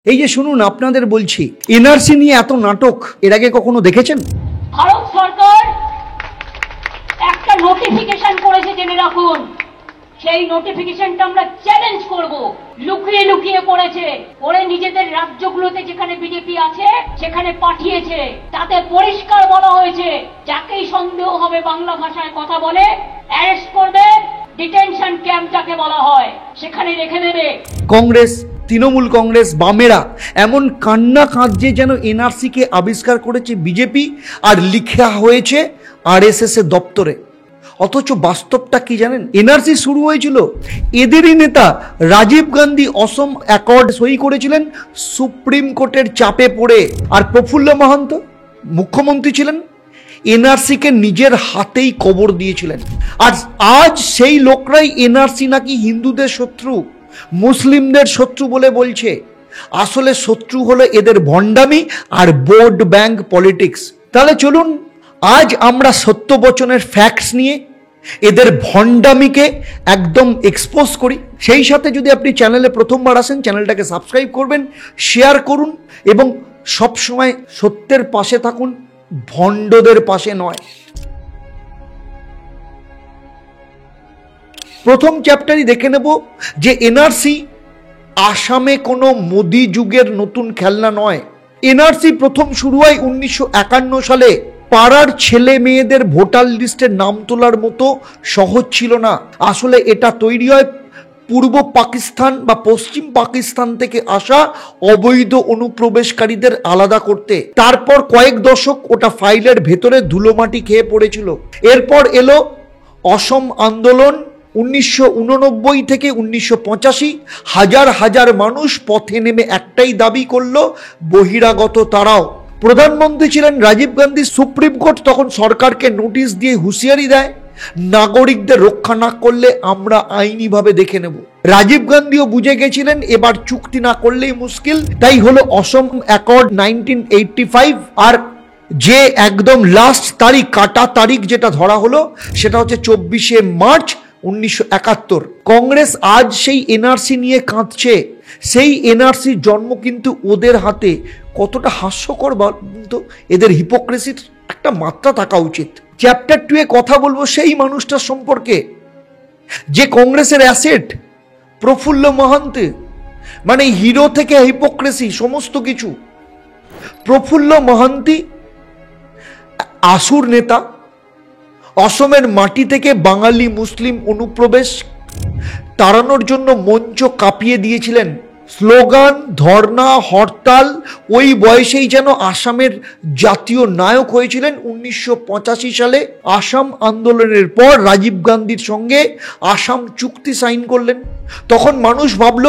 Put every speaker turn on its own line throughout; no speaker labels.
এই যে শুনুন, আপনাদের বলছি, এনআরসি নিয়ে এত নাটক এর আগে কখনো দেখেছেন?
ভারত সরকার একটা নোটিফিকেশন করেছে, জেনে রাখুন। সেই নোটিফিকেশনটা আমরা চ্যালেঞ্জ করব। লুকিয়ে লুকিয়ে করেছে, ওরে নিজেদের রাজ্যগুলোতে যেখানে বিজেপি আছে সেখানে পাঠিয়েছে। তাতে পরিষ্কার বলা হয়েছে, যাকেই সন্দেহ হবে বাংলা ভাষায় কথা বলে অ্যারেস্ট করবে, ডিটেনশন ক্যাম্প যাকে বলা হয় সেখানে রেখে দেবে।
কংগ্রেস, তৃণমূল কংগ্রেস, বামেরা এমন কান্না কাঁদছে যেন এনআরসি কে আবিষ্কার করেছে বিজেপি আর লিখা হয়েছে আরএসএস এর দপ্তরে। অথচ বাস্তবটা কি জানেন? এনআরসি শুরু হয়েছিল, এদেরই নেতা রাজীব গান্ধী অসম অ্যাকর্ড সই করেছিলেন সুপ্রিম কোর্টের চাপে পড়ে। আর প্রফুল্ল মহন্ত মুখ্যমন্ত্রী ছিলেন, এনআরসি কে নিজের হাতেই কবর দিয়েছিলেন। আর আজ সেই লোকরাই এনআরসি নাকি হিন্দুদের শত্রু, মুসলিমদের শত্রু বলে বলছে। আসলে শত্রু হলো এদের ভণ্ডামি আর ভোট ব্যাংক পলিটিক্স। তাহলে চলুন আজ আমরা সত্য বচনের ফ্যাক্টস নিয়ে এদের ভণ্ডামিকে একদম এক্সপোজ করি। সেই সাথে যদি আপনি চ্যানেলে প্রথমবার আসেন, চ্যানেলটাকে সাবস্ক্রাইব করবেন, শেয়ার করুন এবং সবসময় সত্যের পাশে থাকুন, ভণ্ডদের পাশে নয়। প্রথম চ্যাপ্টারই দেখে নেব যে এনআরসি আসামে কোনো মোদি যুগের নতুন খেলনা নয়। এনআরসি প্রথম শুরু হয় 1951 সালে। পাড়ার ছেলে মেয়েদের ভোটার লিস্টের নাম তোলার মতো সহজ ছিল না। আসলে এটা তৈরি হয় পূর্ব পাকিস্তান বা পশ্চিম পাকিস্তান থেকে আসা অবৈধ অনুপ্রবেশকারীদের আলাদা করতে। তারপর কয়েক দশক ওটা ফাইলের ভেতরে ধুলোমাটি খেয়ে পড়েছিল। এরপর এলো অসম আন্দোলন 1989 থেকে 1985। হাজার হাজার মানুষ পথে নেমে একটাই দাবি করলো, বহিরাগত তারাও। প্রধানমন্ত্রী ছিলেন রাজীব গান্ধী। সুপ্রিম কোর্ট তখন সরকারকে নোটিশ দিয়ে হুঁশিয়ারি দেয়, নাগরিকদের রক্ষা না করলে আমরা আইনিভাবে দেখে নেব। রাজীব গান্ধীও বুঝে গেছিলেন এবার চুক্তি না করলেই মুশকিল। তাই হলো অসম অ্যাকর্ড 1985। আর যে একদম লাস্ট তারিখ, কাটা তারিখ যেটা ধরা হলো সেটা হচ্ছে 24শে মার্চ 1971। কংগ্রেস আজ সেই এনআরসি নিয়ে কাঁদছে। সেই এনআরসির জন্ম কিন্তু ওদের হাতে। কতটা হাস্যকর বলতো, এদের হিপোক্রেসির একটা মাত্রা থাকা উচিত। চ্যাপ্টার 2 এ কথা বলবো সেই মানুষটার সম্পর্কে যে কংগ্রেসের অ্যাসেট, প্রফুল্ল মহন্ত। মানে হিরো থেকে হিপোক্রেসি সমস্ত কিছু। প্রফুল্ল মহান্তি আসুর নেতা। অসমের মাটি থেকে বাঙালি মুসলিম অনুপ্রবেশ তাড়ানোর জন্য মঞ্চ কাঁপিয়ে দিয়েছিলেন। স্লোগান, ধর্ণা, হরতাল, ওই বয়সেই যেন আসামের জাতীয় নায়ক হয়েছিলেন। 1985 সালে আসাম আন্দোলনের পর রাজীব গান্ধীর সঙ্গে আসাম চুক্তি সাইন করলেন। তখন মানুষ ভাবল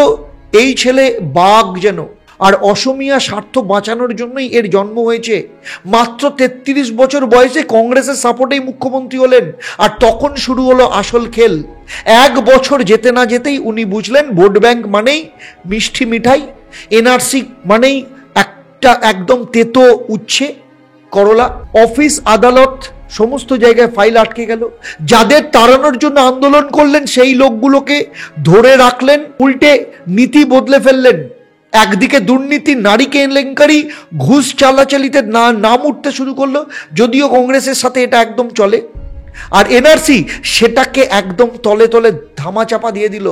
এই ছেলে বাঘ যেন, আর অসমিয়া স্বার্থ বাঁচানোর জন্যই এর জন্ম হয়েছে। মাত্র 33 বছর বয়সে কংগ্রেসের সাপোর্টেই মুখ্যমন্ত্রী হলেন। আর তখন শুরু হলো আসল খেল। 1 বছর যেতে না যেতেই উনি বুঝলেন ভোট ব্যাংক মানেই মিষ্টি মিঠাই, এনআরসি মানেই একটা একদম তেতো উচ্ছে করলা। অফিস আদালত সমস্ত জায়গায় ফাইল আটকে গেল। যাদের তাড়ানোর জন্য আন্দোলন করলেন সেই লোকগুলোকে ধরে রাখলেন, উল্টে নীতি বদলে ফেললেন। একদিকে দুর্নীতি, নারী কেলেঙ্কারি, ঘুষ চালাচালিতে নাম উঠতে শুরু করলো, যদিও কংগ্রেসের সাথে এটা একদম চলে। আর এনআরসি সেটাকে একদম তলে তলে ধামাচাপা দিয়ে দিল।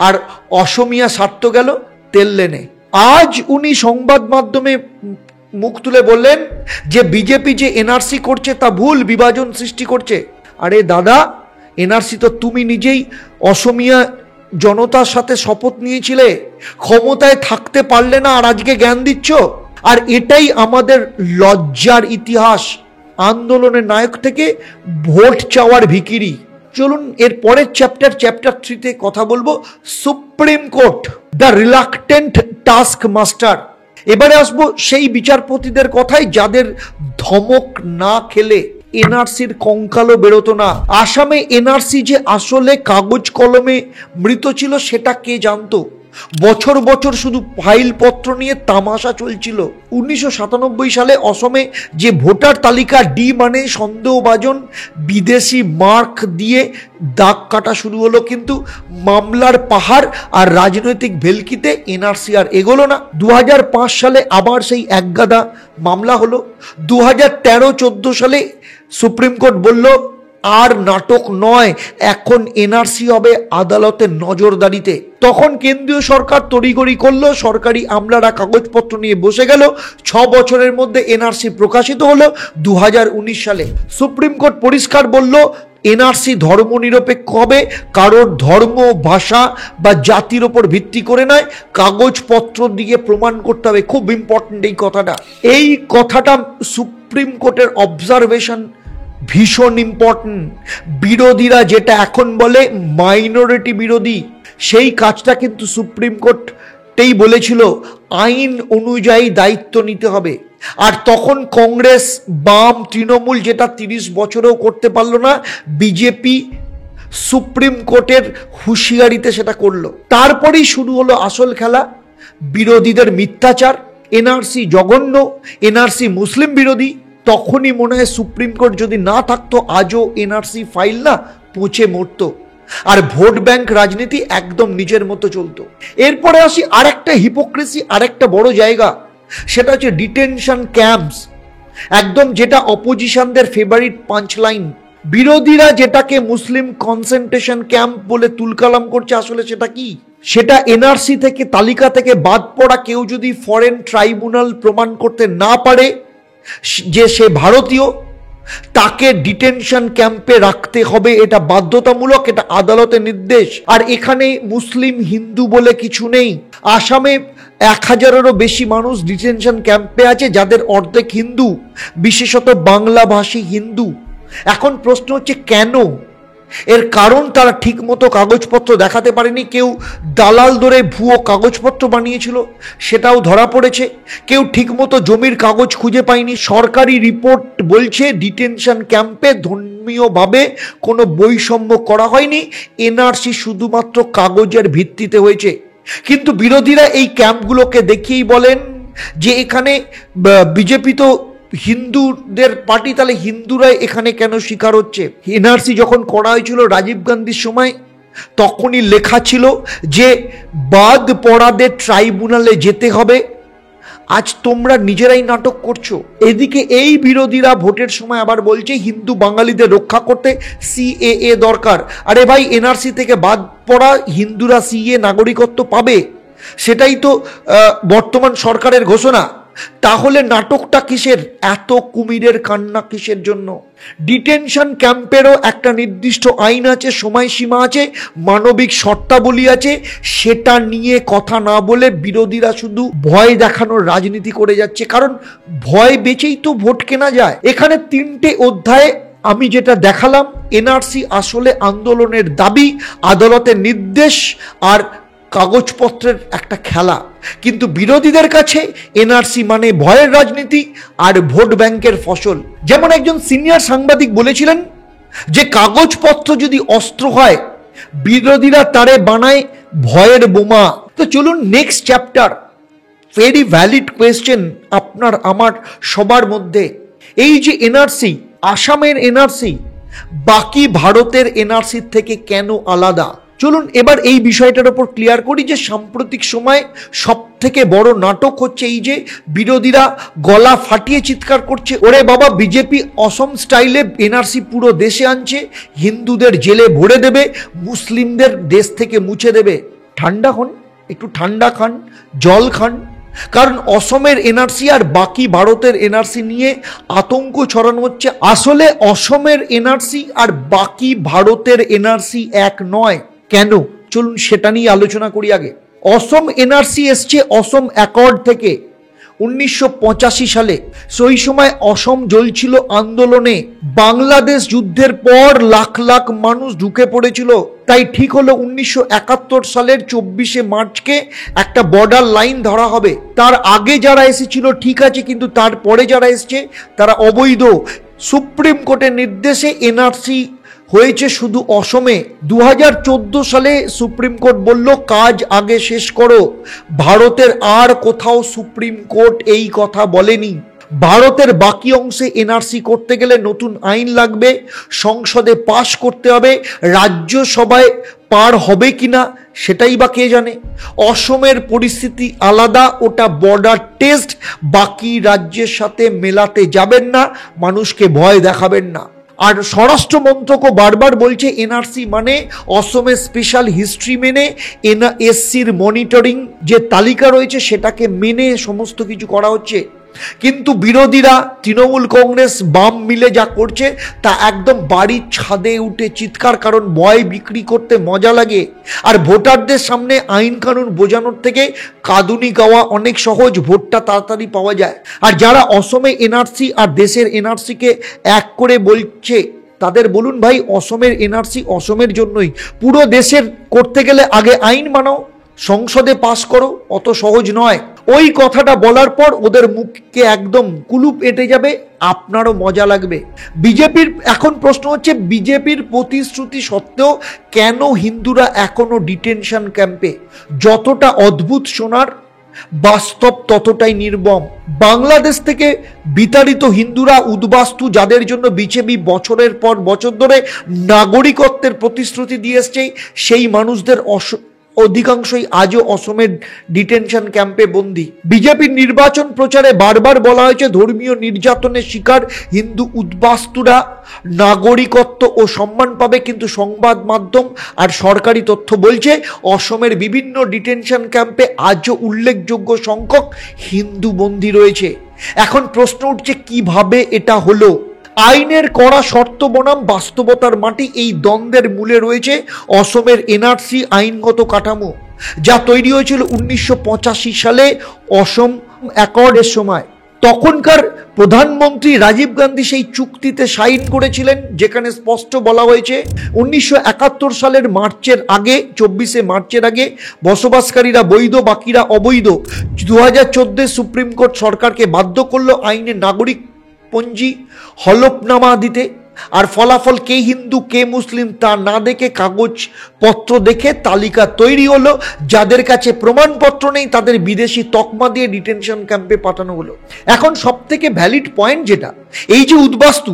আর অসমিয়া স্বার্থ গেল তেল লেনে। আজ উনি সংবাদ মাধ্যমে মুখ তুলে বললেন যে বিজেপি যে এনআরসি করছে তা ভুল, বিভাজন সৃষ্টি করছে। আরে দাদা, এনআরসি তো তুমি নিজেই অসমিয়া জনতার সাথে শপথ নিয়েছিলে, ক্ষমতায় থাকতে পারলে না আর আজকে জ্ঞান দিচ্ছ। আর এটাই আমাদের লজ্জার ইতিহাস। আন্দোলনের নায়ক থেকে ভোট চাওয়ার ভিখিরি। চলুন এর পরের চ্যাপ্টার 3 কথা বলবো supreme court, the reluctant task master. এবারে আসবো সেই বিচারপতিদের কথায় যাদের ধমক না খেলে এনআরসির কঙ্কালও বেরোতো না। আসামে এনআরসি যে আসলে কাগজ কলমে মৃত ছিল সেটা কে জানতো? বছর বছর শুধু ফাইলপত্র নিয়ে তামাশা চলছিল। 1997 সালে অসমে যে ভোটার তালিকা ডি মানে সন্দেহভাজন বিদেশি মার্ক দিয়ে দাগ কাটা শুরু হলো, কিন্তু মামলার পাহাড় আর রাজনৈতিক ভেলকিতে এনআরসি আর এগোলো না। 2005 সালে আবার সেই একগাদা মামলা হলো। 2013-14 সালে সুপ্রিম কোর্ট বলল আর নাটক নয়, এখন এনআরসি হবে আদালতের নজরদারিতে। তখন কেন্দ্রীয় সরকার তড়িঘড়ি করলো, সরকারি আমলারা কাগজপত্র নিয়ে বসে গেল। 6 বছরের মধ্যে এনআরসি প্রকাশিত হলো 2019 সালে। সুপ্রিম কোর্ট পরিষ্কার বলল এনআরসি ধর্মনিরপেক্ষ হবে, কারোর ধর্ম, ভাষা বা জাতির ওপর ভিত্তি করে নয়, কাগজপত্র দিয়ে প্রমাণ করতে হবে। খুব ইম্পর্টেন্ট এই কথাটা সুপ্রিম কোর্টের অবজারভেশন ভীষণ ইম্পর্টেন্ট। বিরোধীরা যেটা এখন বলে মাইনরিটি বিরোধী, সেই কাজটা কিন্তু সুপ্রিম কোর্টেই বলেছিল আইন অনুযায়ী দায়িত্ব নিতে হবে। আর তখন কংগ্রেস, বাম, তৃণমূল যেটা 30 বছরেও করতে পারলো না, বিজেপি সুপ্রিম কোর্টের হুঁশিয়ারিতে সেটা করলো। তারপরেই শুরু হলো আসল খেলা, বিরোধীদের মিথ্যাচার। এনআরসি জঘন্য, এনআরসি মুসলিম বিরোধী। তখনই মনে হয় সুপ্রিম কোর্ট যদি না থাকতো আজও এনআরসি ফাইল না পচে মরতো, আর ভোট ব্যাংক রাজনীতি একদম নিজের মতো চলতো। এরপরে আসি আরেকটা হিপোক্রেসি, আরেকটা বড় জায়গা, সেটা হচ্ছে ডিটেনশন ক্যাম্পস। একদম যেটা অপোজিশনদের ফেভারিট পাঞ্চলাইন। বিরোধীরা যেটাকে মুসলিম কনসেন্ট্রেশন ক্যাম্প বলে তুলকালাম করছে, আসলে সেটা কি? সেটা এনআরসি থেকে, তালিকা থেকে বাদ পড়া কেউ যদি ফরেন ট্রাইব্যুনাল প্রমাণ করতে না পারে যে সে ভারতীয়, তাকে ডিটেনশন ক্যাম্পে রাখতে হবে। এটা বাধ্যতামূলক, এটা আদালতের নির্দেশ। আর এখানে মুসলিম হিন্দু বলে কিছু নেই। আসামে 1000-এরও বেশি মানুষ ডিটেনশন ক্যাম্পে আছে, যাদের অর্ধেক হিন্দু, বিশেষত বাংলাভাষী হিন্দু। এখন প্রশ্ন হচ্ছে কেন? এর কারণ তারা ঠিক মতো কাগজপত্র দেখাতে পারেনি। কেউ দালাল ধরে ভুয়ো কাগজপত্র বানিয়েছিল, সেটাও ধরা পড়েছে। কেউ ঠিক মতো জমির কাগজ খুঁজে পায়নি। সরকারি রিপোর্ট বলছে ডিটেনশন ক্যাম্পে ধর্মীয়ভাবে কোনো বৈষম্য করা হয়নি, এনআরসি শুধুমাত্র কাগজের ভিত্তিতে হয়েছে। কিন্তু বিরোধীরা এই ক্যাম্পগুলোকে দেখিয়েই বলেন যে এখানে বিজেপি তো হিন্দুদের পার্টি, তাহলে হিন্দুরাই এখানে কেন শিকার হচ্ছে? এনআরসি যখন করা হয়েছিল রাজীব গান্ধীর সময়, তখনই লেখা ছিল যে বাদ পড়াদের ট্রাইব্যুনালে যেতে হবে। আজ তোমরা নিজেরাই নাটক করছো। এদিকে এই বিরোধীরা ভোটের সময় আবার বলছে হিন্দু বাঙালিদের রক্ষা করতে সিএএ দরকার। আরে ভাই, এনআরসি থেকে বাদ পড়া হিন্দুরা সিএ নাগরিকত্ব পাবে, সেটাই তো বর্তমান সরকারের ঘোষণা। তাহলে নাটকটা কিসের? এত কুমিরের কান্না কিসের জন্য? ডিটেনশন ক্যাম্পেরও একটা নির্দিষ্ট আইন আছে, সময়সীমা আছে, মানবিক শর্তাবলী আছে। সেটা নিয়ে কথা না বলে বিরোধীরা শুধু ভয় দেখানোর রাজনীতি করে যাচ্ছে, কারণ ভয় বেচেই তো ভোট কেনা যায়। এখানে 3টে অধ্যায়ে আমি যেটা দেখালাম, এনআরসি আসলে আন্দোলনের দাবি, আদালতের নির্দেশ আর কাগজপত্রের একটা খেলা। কিন্তু বিরোধীদের কাছে এনআরসি মানে ভয়ের রাজনীতি আর ভোট ব্যাংকের ফসল। যেমন একজন সিনিয়র সাংবাদিক বলেছিলেন যে কাগজপত্র যদি অস্ত্র হয়, বিরোধীরা তারে বানায় ভয়ের বোমা। তো চলুন next chapter. Very valid question আপনার আমার সবার মধ্যে। এই যে এনআরসি, আসামের এনআরসি বাকি ভারতের এনআরসি থেকে কেন আলাদা? চলুন এবার এই বিষয়টার উপর ক্লিয়ার করি যে সাম্প্রতিক সময় সব থেকে বড় নাটক হচ্ছে এই যে বিরোধীরা গলা ফাটিয়ে চিৎকার করছে, ওরে বাবা বিজেপি অসম স্টাইলে এনআরসি পুরো দেশে আনছে, হিন্দুদের জেলে ভরে দেবে, মুসলিমদের দেশ থেকে মুছে দেবে। ঠান্ডা হন, একটু ঠান্ডা খান, জল খান। কারণ অসমের এনআরসি আর বাকি ভারতের এনআরসি নিয়ে আতঙ্ক ছড়ানো হচ্ছে। আসলে অসমের এনআরসি আর বাকি ভারতের এনআরসি এক নয়। কেন? চলুন সেটা নিয়ে আলোচনা করি আগে। অসম এনআরসি এসছে অসম অ্যাকর্ড থেকে 1985 সালে। সেই সময় অসম জ্বলছিল আন্দোলনে। বাংলাদেশ যুদ্ধের পর লাখ লাখ মানুষ ঢুকে পড়েছিল। তাই ঠিক হলো 1971 সালের 24শে মার্চকে একটা বর্ডার লাইন ধরা হবে। তার আগে যারা এসেছিল ঠিক আছে, কিন্তু তারপরে যারা এসছে তারা অবৈধ। সুপ্রিম কোর্টের নির্দেশে এনআরসি হয়েছে শুধু অসমে। 2014 সালে সুপ্রিম কোর্ট বলল কাজ আগে শেষ করো। ভারতের আর কোথাও সুপ্রিম কোর্ট এই কথা বলেনি। ভারতের বাকি অংশে এনআরসি করতে গেলে নতুন আইন লাগবে, সংসদে পাশ করতে হবে, রাজ্যসভায় পার হবে কিনা সেটাই বা কে জানে। অসমের পরিস্থিতি আলাদা, ওটা বর্ডার টেস্ট, বাকি রাজ্যের সাথে মেলাতে যাবেন না, মানুষকে ভয় দেখাবেন না। আর স্বরাষ্ট্র মন্ত্রকও বারবার বলছে এনআরসি মানে অসমের স্পেশাল হিস্ট্রি মেনে এসসির মনিটরিং যে তালিকা রয়েছে সেটাকে মেনে সমস্ত কিছু করা হচ্ছে। কিন্তু বিরোধীরা তৃণমূল কংগ্রেস বাম মিলে যা করছে তা একদম বাড়ির ছাদে উঠে চিৎকার, কারণ ভয় বিক্রি করতে মজা লাগে। আর ভোটারদের সামনে আইন কানুন বোঝানোর থেকে কাঁদুনি গাওয়া অনেক সহজ, ভোটটা তাড়াতাড়ি পাওয়া যায়। আর যারা অসমে এনআরসি আর দেশের এনআরসিকে এক করে বলছে তাদের বলুন ভাই, অসমের এনআরসি অসমের জন্যই, পুরো দেশের করতে গেলে আগে আইন বানাও, সংসদে পাশ করো, অত সহজ নয়। ওই কথাটা বলার পর ওদের মুখকে একদম কুলুপ এঁটে যাবে, আপনারও মজা লাগবে। বিজেপির এখন প্রশ্ন হচ্ছে, বিজেপির প্রতিশ্রুতি সত্ত্বেও কেন হিন্দুরা এখনো ডিটেনশন ক্যাম্পে? যতটা অদ্ভুত শোনার, বাস্তব ততটাই নির্মম। বাংলাদেশ থেকে বিতাড়িত হিন্দুরা উদ্বাস্তু, যাদের জন্য বিজেপি বছরের পর বছর ধরে নাগরিকত্বের প্রতিশ্রুতি দিয়ে এসছে, সেই মানুষদের অধিকাংশই আজও অসমের ডিটেনশন ক্যাম্পে বন্দী। বিজেপির নির্বাচন প্রচারে বারবার বলা হয়েছে ধর্মীয় নির্যাতনের শিকার হিন্দু উদ্বাস্তুরা নাগরিকত্ব ও সম্মান পাবে, কিন্তু সংবাদ মাধ্যম আর সরকারি তথ্য বলছে অসমের বিভিন্ন ডিটেনশন ক্যাম্পে আজও উল্লেখযোগ্য সংখ্যক হিন্দু বন্দী রয়েছে। এখন প্রশ্ন উঠছে কিভাবে এটা হলো? আইনের কড়া শর্ত বনাম বাস্তবতার মাটি, এই দ্বন্দ্বের মূলে রয়েছে অসমের এনআরসি আইনগত কাঠামো, যা তৈরি হয়েছিল 1985 সালে অসম অ্যাকর্ডের সময়। তখনকার প্রধানমন্ত্রী রাজীব গান্ধী সেই চুক্তিতে সাইন করেছিলেন, যেখানে স্পষ্ট বলা হয়েছে 1971 সালের মার্চের আগে, 24 মার্চের আগে বসবাসকারীরা বৈধ, বাকিরা অবৈধ। 2014 সুপ্রিম কোর্ট সরকারকে বাধ্য করলো আইনে নাগরিক পঞ্জি হলফনামা দিতে। আর ফলাফল কে হিন্দু কে মুসলিম তা না দেখে কাগজপত্র দেখে তালিকা তৈরি হলো। যাদের কাছে প্রমাণপত্র নেই তাদের বিদেশি তকমা দিয়ে ডিটেনশন ক্যাম্পে পাঠানো হলো। এখন সব থেকে ভ্যালিড পয়েন্ট যেটা, এই যে উদ্বাস্তু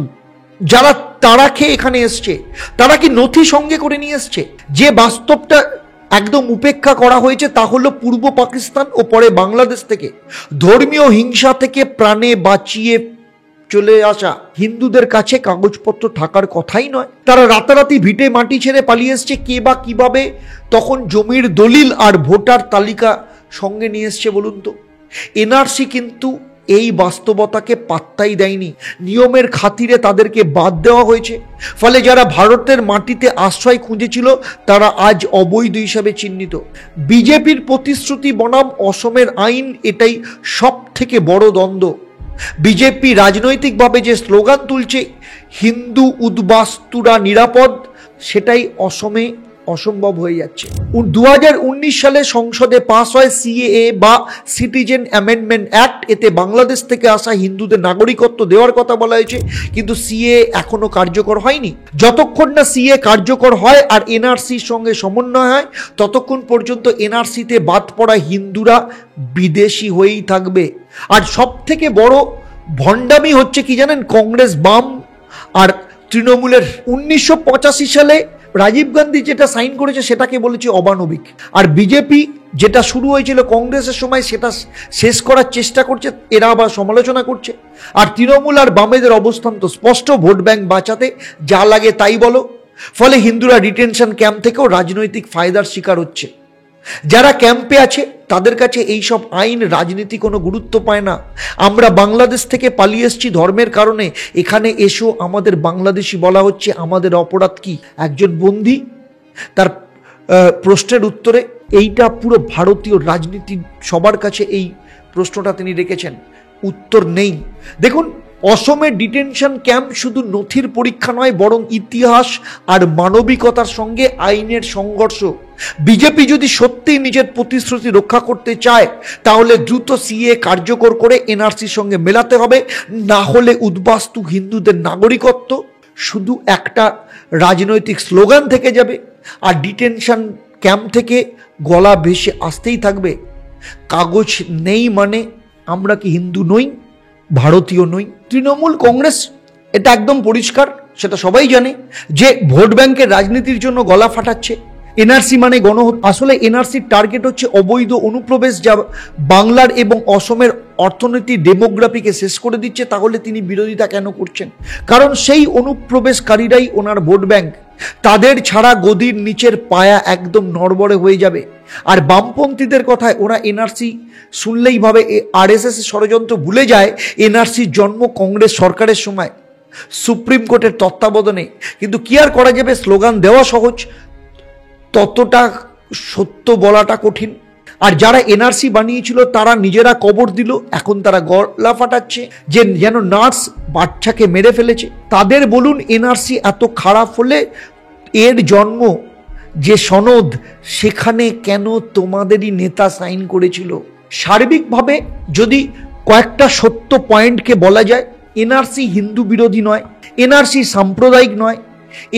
যারা তারা খেয়ে এখানে এসছে, তারা কি নথি সঙ্গে করে নিয়ে এসছে? যে বাস্তবটা একদম উপেক্ষা করা হয়েছে তা হলো পূর্ব পাকিস্তান ও পরে বাংলাদেশ থেকে ধর্মীয় হিংসা থেকে প্রাণে বাঁচিয়ে চলে আসা হিন্দুদের কাছে কাগজপত্র থাকার কথাই নয়। তারা রাতারাতি ভিটে মাটি ছেড়ে পালিয়ে এসছে। কে বা কিভাবে তখন জমির দলিল আর ভোটার তালিকা সঙ্গে নিয়ে এসছে বলুন তো? এনআরসি কিন্তু এই বাস্তবতাকে পাত্তাই দেয়নি। নিয়মের খাতিরে তাদেরকে বাদ দেওয়া হয়েছে। ফলে যারা ভারতের মাটিতে আশ্রয় খুঁজেছিল তারা আজ অবৈধ হিসাবে চিহ্নিত। বিজেপির প্রতিশ্রুতি বনাম অসমের আইন, এটাই সব থেকে বড় দ্বন্দ্ব। বিজেপি রাজনৈতিকভাবে যে স্লোগান তুলছে হিন্দু উদ্বাস্তুরা নিরাপদ, সেটাই অসমে অসম্ভব হয়ে যাচ্ছে। 2019 সালে সংসদে পাস হয় সিএএ বা সিটিজেন অ্যামেন্ডমেন্ট অ্যাক্ট। এতে বাংলাদেশ থেকে আসা হিন্দুদের নাগরিকত্ব দেওয়ার কথা বলা হয়েছে, কিন্তু সিএএ এখনো কার্যকর হয়নি। যতক্ষণ না সিএএ কার্যকর হয় আর এনআরসির সঙ্গে সমন্বয় হয়, ততক্ষণ পর্যন্ত এনআরসিতে বাদ পড়া হিন্দুরা বিদেশি হয়েই থাকবে। আর সব থেকে বড় ভণ্ডামি হচ্ছে কি জানেন? কংগ্রেস, বাম আর তৃণমূলের 1985 সালে রাজীব গান্ধী যেটা সাইন করেছে সেটাকে বলেছে অমানবিক। আর বিজেপি যেটা শুরু হয়েছিল কংগ্রেসের সময় সেটা শেষ করার চেষ্টা করছে, এরা আবার সমালোচনা করছে। আর তৃণমূল আর বামেদের অবস্থান তো স্পষ্ট, ভোট ব্যাংক বাঁচাতে যা লাগে তাই বলো। ফলে হিন্দুরা ডিটেনশন ক্যাম্প থেকেও রাজনৈতিক ফায়দার শিকার হচ্ছে। যারা ক্যাম্পে আছে তাদের কাছে এইসব আইন, রাজনীতি কোনো গুরুত্ব পায় না। আমরা বাংলাদেশ থেকে পালিয়ে এসেছি ধর্মের কারণে, এখানে এসো আমাদের বাংলাদেশি বলা হচ্ছে, আমাদের অপরাধ কি? একজন বন্দী তার প্রশ্নের উত্তরে এইটা পুরো ভারতীয় রাজনীতি সবার কাছে এই প্রশ্নটা তিনি রেখেছেন, উত্তর নেই। দেখুন, অসমের ডিটেনশন ক্যাম্প শুধু নথির পরীক্ষা নয়, বরং ইতিহাস আর মানবিকতার সঙ্গে আইনের সংঘর্ষ। বিজেপি যদি সত্যিই নিজের প্রতিশ্রুতি রক্ষা করতে চায় তাহলে দ্রুত সিএ কার্যকর করে এনআরসির সঙ্গে মেলাতে হবে, না হলে উদ্বাস্তু হিন্দুদের নাগরিকত্ব শুধু একটা রাজনৈতিক স্লোগান থেকে যাবে আর ডিটেনশন ক্যাম্প থেকে গলা ভেসে আসতেই থাকবে? কাগজ নেই মানে আমরা কি হিন্দু নই, ভারতীয় নই? তৃণমূল কংগ্রেস এটা একদম পরিষ্কার, সেটা সবাই জানে যে ভোট ব্যাংকের রাজনীতির জন্য গলা ফাটাচ্ছে। এনআরসি মানে আসলে এনআরসির টার্গেট হচ্ছে অবৈধ অনুপ্রবেশ, যা বাংলার এবং অসমের অর্থনীতি ডেমোগ্রাফিকে শেষ করে দিচ্ছে। তাহলে তিনি বিরোধিতা কেন করছেন? কারণ সেই অনুপ্রবেশকারীরাই ওনার ভোট ব্যাংক। তাদের ছাড়া গদির নিচের পায়া একদম নড়বড়ে হয়ে যাবে। আর বামপন্থীদের কথায় ওরা এনআরসি শুনলেই ভাবে আরএসএস এর ষড়যন্ত্র ভুলে যায় এনআরসির জন্ম কংগ্রেস সরকারের সময় সুপ্রিম কোর্টের তত্ত্বাবধানে। কিন্তু কি আর করা যাবে, স্লোগান দেওয়া সহজ, ততটা সত্য বলাটা কঠিন। আর যারা এনআরসি বানিয়েছিল তারা নিজেরা কবর দিল, এখন তারা গলা ফাটাচ্ছে যে যেন নার্স বাচ্চাকে মেরে ফেলেছে। তাদের বলুন এনআরসি এত খারাপ হলে এর জন্ম যে সনদ সেখানে কেন তোমাদেরই নেতা সাইন করেছিল? সার্বিকভাবে যদি কয়েকটা সত্য পয়েন্টকে বলা যায়, এনআরসি হিন্দু বিরোধী নয়, এনআরসি সাম্প্রদায়িক নয়,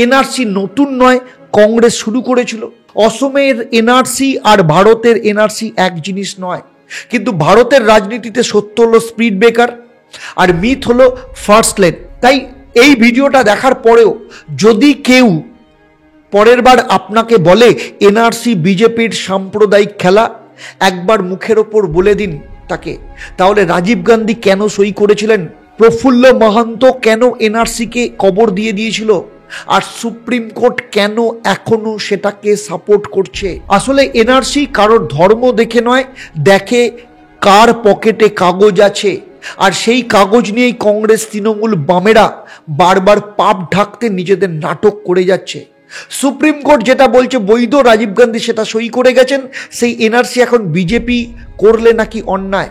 এনআরসি নতুন নয়, কংগ্রেস শুরু করেছিল। অসমের এনআরসি আর ভারতের এনআরসি এক জিনিস নয়। কিন্তু ভারতের রাজনীতিতে সত্য হলো স্পিড ব্রেকার আর মিথ হলো ফার্স্ট লেন। তাই এই ভিডিওটা দেখার পরেও যদি কেউ পরের বার আপনাকে বলে এনআরসি বিজেপির সাম্প্রদায়িক খেলা, একবার মুখের ওপর বলে দিন তাকে, তাহলে রাজীব গান্ধী কেন সই করেছিলেন, প্রফুল্ল মাহান্ত কেন এনআরসিকে কবর দিয়ে দিয়েছিল, আর সুপ্রিম কোর্ট কেন এখনো সেটাকে সাপোর্ট করছে? আসলে এনআরসি কারোর ধর্ম দেখে নয়, দেখে কার পকেটে কাগজ আছে। আর সেই কাগজ নিয়েই কংগ্রেস তৃণমূল বামেরা বারবার পাপ ঢাকতে নিজেদের নাটক করে যাচ্ছে। সুপ্রিম কোর্ট যেটা বলছে বৈধ, রাজীব গান্ধী সেটা সই করে গেছেন। সেই এনআরসি এখন বিজেপি করলে নাকি অন্যায়?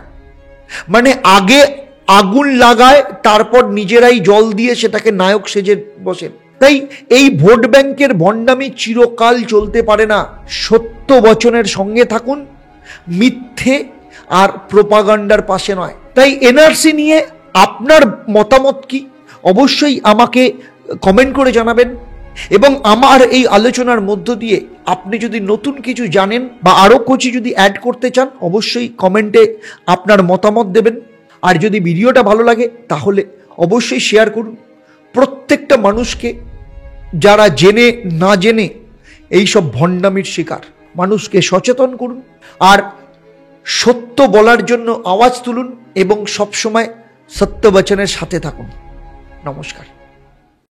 মানে আগে আগুন লাগায়, তারপর নিজেরাই জল দিয়ে সেটাকে নায়ক সেজে বসেন। তাই এই ভোট ব্যাংকের ভণ্ডামি চিরকাল চলতে পারে না। সত্য বচনের সঙ্গে থাকুন, মিথ্যে আর প্রোপাগান্ডার পাশে নয়। তাই এনআরসি নিয়ে আপনার মতামত কি অবশ্যই আমাকে কমেন্ট করে জানাবেন। এবং আমার এই আলোচনার মধ্য দিয়ে আপনি যদি নতুন কিছু জানেন বা আরও কিছু যদি অ্যাড করতে চান, অবশ্যই কমেন্টে আপনার মতামত দেবেন। আর যদি ভিডিওটা ভালো লাগে তাহলে অবশ্যই শেয়ার করুন প্রত্যেকটা মানুষকে, যারা জেনে না জেনে এইসব ভণ্ডামির শিকার। মানুষকে সচেতন করুন আর সত্য বলার জন্য আওয়াজ তুলুন এবং সবসময় সত্য বচনের সাথে থাকুন। নমস্কার।